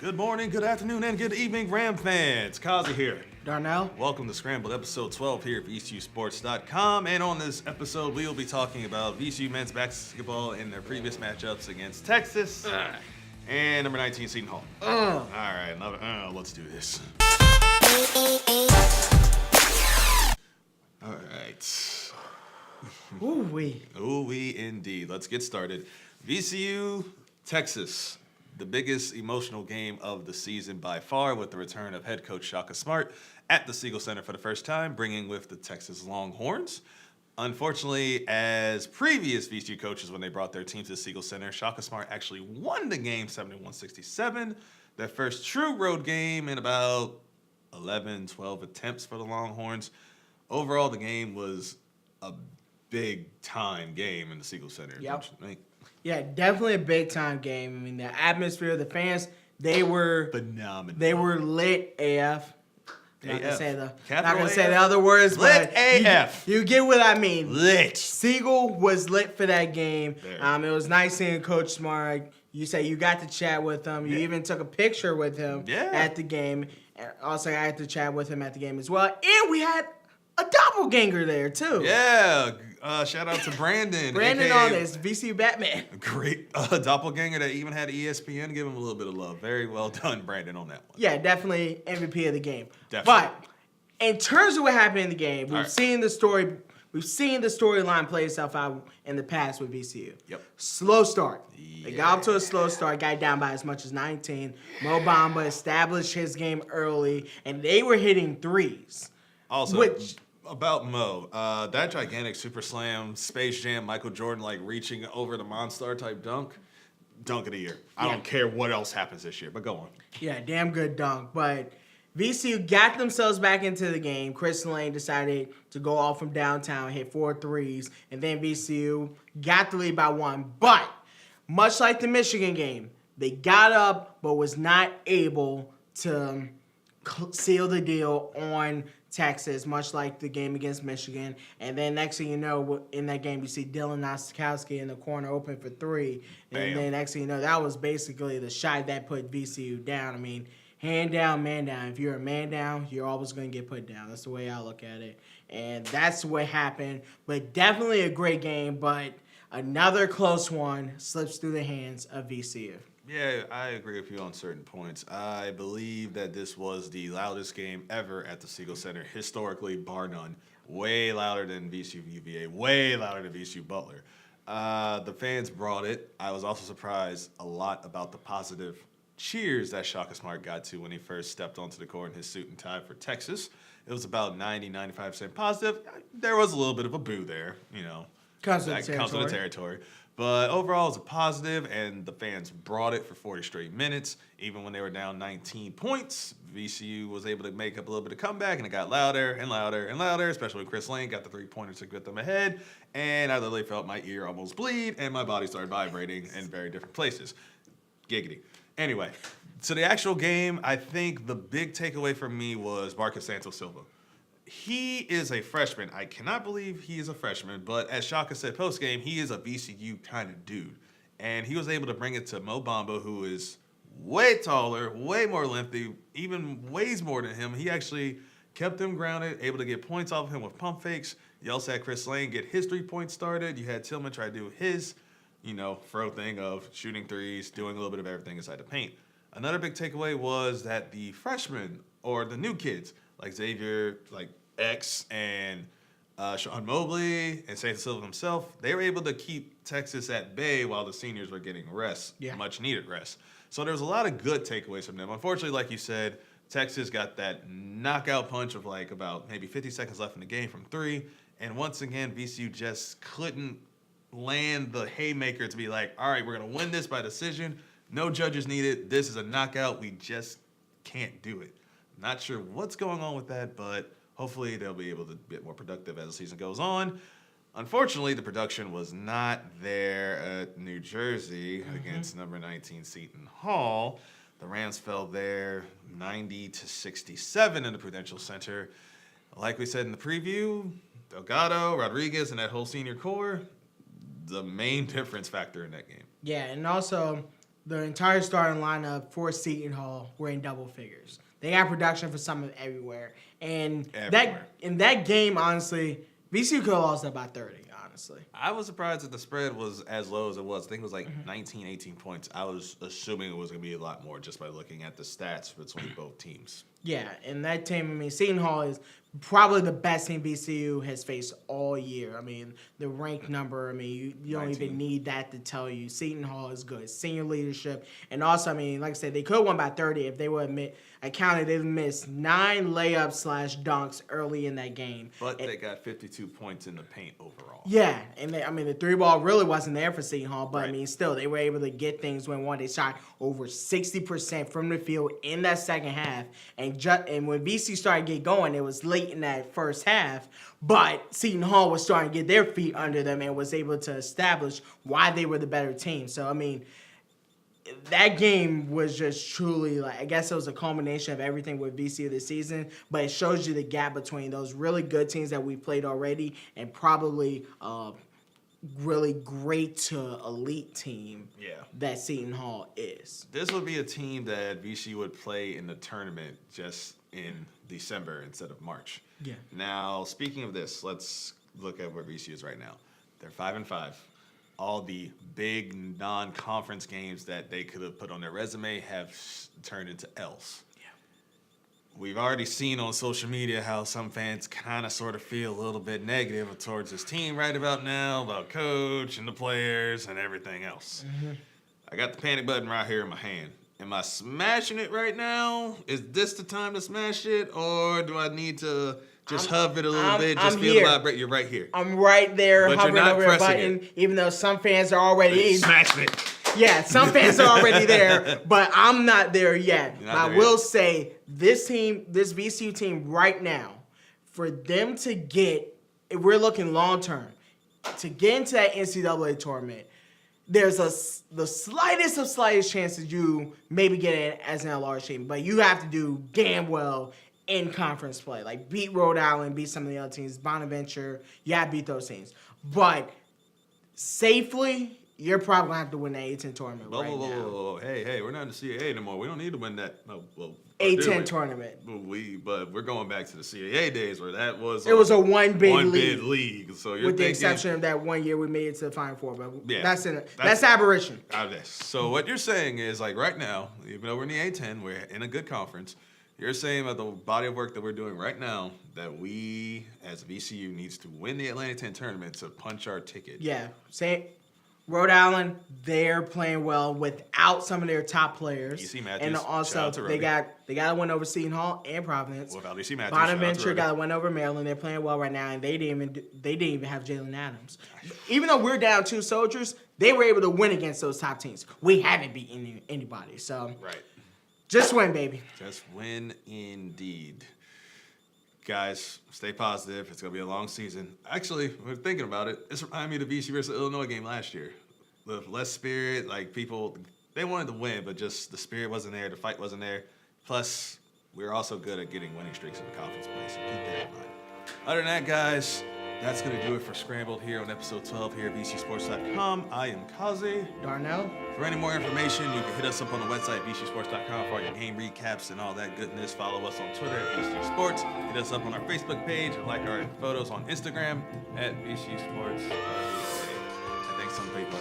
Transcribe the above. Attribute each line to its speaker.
Speaker 1: Good morning, good afternoon, and good evening, Ram fans. Kazi here.
Speaker 2: Darnell.
Speaker 1: Welcome to Scrambled, episode 12 here at VCUsports.com. And on this episode, we will be talking about VCU men's basketball in their previous matchups against Texas and number 19, Seton Hall. All right, let's do this. All right.
Speaker 2: Ooh-wee.
Speaker 1: Ooh-wee indeed. Let's get started. VCU, Texas. The biggest emotional game of the season by far, with the return of head coach Shaka Smart at the Siegel Center for the first time, bringing with the Texas Longhorns. Unfortunately, as previous VCU coaches when they brought their team to the Siegel Center, Shaka Smart actually won the game 71-67, their first true road game in about 11, 12 attempts for the Longhorns. Overall, the game was a big-time game in the Siegel Center.
Speaker 2: Yep.
Speaker 1: Don't you think?
Speaker 2: Yeah, definitely a big-time game. I mean, the atmosphere, the fans, they were
Speaker 1: phenomenal.
Speaker 2: They were lit AF. Not gonna say
Speaker 1: AF.
Speaker 2: the other words,
Speaker 1: Lit
Speaker 2: but
Speaker 1: AF.
Speaker 2: You get what I mean.
Speaker 1: Lit.
Speaker 2: Siegel was lit for that game.
Speaker 1: Very.
Speaker 2: It was nice seeing Coach Smart. You say you got to chat with him. You even took a picture with him at the game. And also, I had to chat with him at the game as well. And we had a doppelganger there too.
Speaker 1: Yeah. Shout out to Brandon.
Speaker 2: Brandon on this, VCU Batman.
Speaker 1: Great doppelganger that even had ESPN give him a little bit of love. Very well done, Brandon, on that one.
Speaker 2: Yeah, definitely MVP of the game.
Speaker 1: Definitely.
Speaker 2: But in terms of what happened in the game, we've
Speaker 1: right.
Speaker 2: seen the story. We've seen the storyline play itself out in the past with VCU.
Speaker 1: Yep.
Speaker 2: Slow start.
Speaker 1: Yeah.
Speaker 2: They got off to a slow start, got down by as much as 19. Mo Bamba established his game early, and they were hitting threes.
Speaker 1: Also, about Mo, that gigantic Super Slam, Space Jam, Michael Jordan, like reaching over the Monstar type dunk of the year. I don't care what else happens this year, but go on.
Speaker 2: Yeah, damn good dunk. But VCU got themselves back into the game. Chris Lane decided to go off from downtown, hit 4 threes, and then VCU got the lead by 1. But much like the Michigan game, they got up but was not able to seal the deal on Texas, much like the game against Michigan. And then next thing you know, in that game, you see Dylan Nostakowski in the corner open for 3. And then next thing you know, that was basically the shot that put VCU down. I mean, hand down, man down. If you're a man down, you're always going to get put down. That's the way I look at it. And that's what happened. But definitely a great game, but another close one slips through the hands of VCU.
Speaker 1: Yeah, I agree with you on certain points. I believe that this was the loudest game ever at the Siegel Center, historically, bar none. Way louder than VCU UVA, way louder than VCU Butler. The fans brought it. I was also surprised a lot about the positive cheers that Shaka Smart got to when he first stepped onto the court in his suit and tie for Texas. It was about 90-95% positive. There was a little bit of a boo there, you know.
Speaker 2: Comes with
Speaker 1: the territory. But overall, it was a positive, and the fans brought it for 40 straight minutes. Even when they were down 19 points, VCU was able to make up a little bit of comeback, and it got louder and louder and louder, especially when Chris Lane got the 3-pointer to get them ahead. And I literally felt my ear almost bleed, and my body started vibrating in very different places. Giggity. Anyway, so the actual game, I think the big takeaway for me was Marcus Santos Silva. He is a freshman. I cannot believe he is a freshman, but as Shaka said post-game, he is a VCU kind of dude. And he was able to bring it to Mo Bamba, who is way taller, way more lengthy, even weighs more than him. He actually kept him grounded, able to get points off of him with pump fakes. You also had Chris Lane get his 3-point started. You had Tillman try to do his, throw thing of shooting threes, doing a little bit of everything inside the paint. Another big takeaway was that the freshmen, or the new kids, like Xavier, like X and Sean Mobley and Santos Silva himself, they were able to keep Texas at bay while the seniors were getting rest, much needed rest. So there was a lot of good takeaways from them. Unfortunately, like you said, Texas got that knockout punch of like about maybe 50 seconds left in the game from 3. And once again, VCU just couldn't land the haymaker to be like, all right, we're going to win this by decision. No judges needed. This is a knockout. We just can't do it. Not sure what's going on with that, but hopefully they'll be able to be a bit more productive as the season goes on. Unfortunately, the production was not there at New Jersey against number 19 Seton Hall. The Rams fell there 90-67 in the Prudential Center. Like we said in the preview, Delgado, Rodriguez, and that whole senior core, the main difference factor in that game.
Speaker 2: Yeah, and also the entire starting lineup for Seton Hall were in double figures. They got production for some of everywhere. And that game, honestly, VCU could have lost that by 30, honestly.
Speaker 1: I was surprised that the spread was as low as it was. I think it was like 19, 18 points. I was assuming it was going to be a lot more just by looking at the stats between both teams.
Speaker 2: Yeah, and that team, I mean, Seton Hall is probably the best team VCU has faced all year. I mean, the rank number, I mean, you don't even need that to tell you. Seton Hall is good. Senior leadership. And also, I mean, like I said, they could have won by 30 if they would they missed 9 layups / dunks early in that game.
Speaker 1: But they got 52 points in the paint overall.
Speaker 2: Yeah, and the 3-ball really wasn't there for Seton Hall, but I mean, still, they were able to get things when they shot over 60% from the field in that second half. And when VC started to get going, it was late in that first half, but Seton Hall was starting to get their feet under them and was able to establish why they were the better team. So, I mean, that game was just truly, like, I guess it was a culmination of everything with VCU this season, but it shows you the gap between those really good teams that we played already and probably really great to elite team that Seton Hall is.
Speaker 1: This would be a team that VCU would play in the tournament just in December instead of March.
Speaker 2: Yeah.
Speaker 1: Now, speaking of this, let's look at where VCU is right now. They're 5-5. All the big non-conference games that they could have put on their resume have turned into L's. Yeah. We've already seen on social media how some fans kind of sort of feel a little bit negative towards this team right about now, about coach and the players and everything else. Mm-hmm. I got the panic button right here in my hand. Am I smashing it right now? Is this the time to smash it? Or do I need to just hover it a little bit, just feel the vibration? You're right here.
Speaker 2: I'm right there,
Speaker 1: but
Speaker 2: hovering over the button, even though some fans are already
Speaker 1: smashing it.
Speaker 2: Yeah, some fans are already there, but I'm not there yet. I will say this VCU team right now, for them to get, if we're looking long term, to get into that NCAA tournament, there's the slightest of slightest chance that you maybe get in as an large team, but you have to do damn well in conference play. Like beat Rhode Island, beat some of the other teams, Bonaventure, beat those teams. But safely, you're probably going to have to win the A-10 tournament right now.
Speaker 1: Hey, we're not in the CAA anymore. We don't need to win that. No, well,
Speaker 2: A-10 tournament.
Speaker 1: But we're going back to the CAA days where that was
Speaker 2: it was a one bid
Speaker 1: league. So you're
Speaker 2: with the exception of that 1 year we made it to the Final Four, but
Speaker 1: yeah,
Speaker 2: that's aberration.
Speaker 1: So what you're saying is, like, right now, even though we're in the A-10, we're in a good conference. You're saying about the body of work that we're doing right now that we, as VCU, needs to win the Atlantic 10 tournament to punch our ticket.
Speaker 2: Yeah, Rhode Island, they're playing well without some of their top players.
Speaker 1: EC Matthews,
Speaker 2: and also they got to win over Seton Hall and Providence.
Speaker 1: Without EC Matthews,
Speaker 2: Bonaventure got to win over Maryland. They're playing well right now, and they didn't even have Jalen Adams. Even though we're down 2 soldiers, they were able to win against those top teams. We haven't beaten anybody, so just win, baby.
Speaker 1: Just win, indeed. Guys, stay positive. It's going to be a long season. Actually, we're thinking about it. This reminded me of the VCU versus Illinois game last year. The less spirit, like people, they wanted to win, but just the spirit wasn't there. The fight wasn't there. Plus, we're also good at getting winning streaks in the conference play, so keep that in mind. Other than that, guys, that's going to do it for Scrambled here on episode 12 here at VCSports.com. I am Kazi.
Speaker 2: Darnell.
Speaker 1: For any more information, you can hit us up on the website, VCSports.com, for all your game recaps and all that goodness. Follow us on Twitter at VC Sports. Hit us up on our Facebook page and like our photos on Instagram at VC Sports. I think some people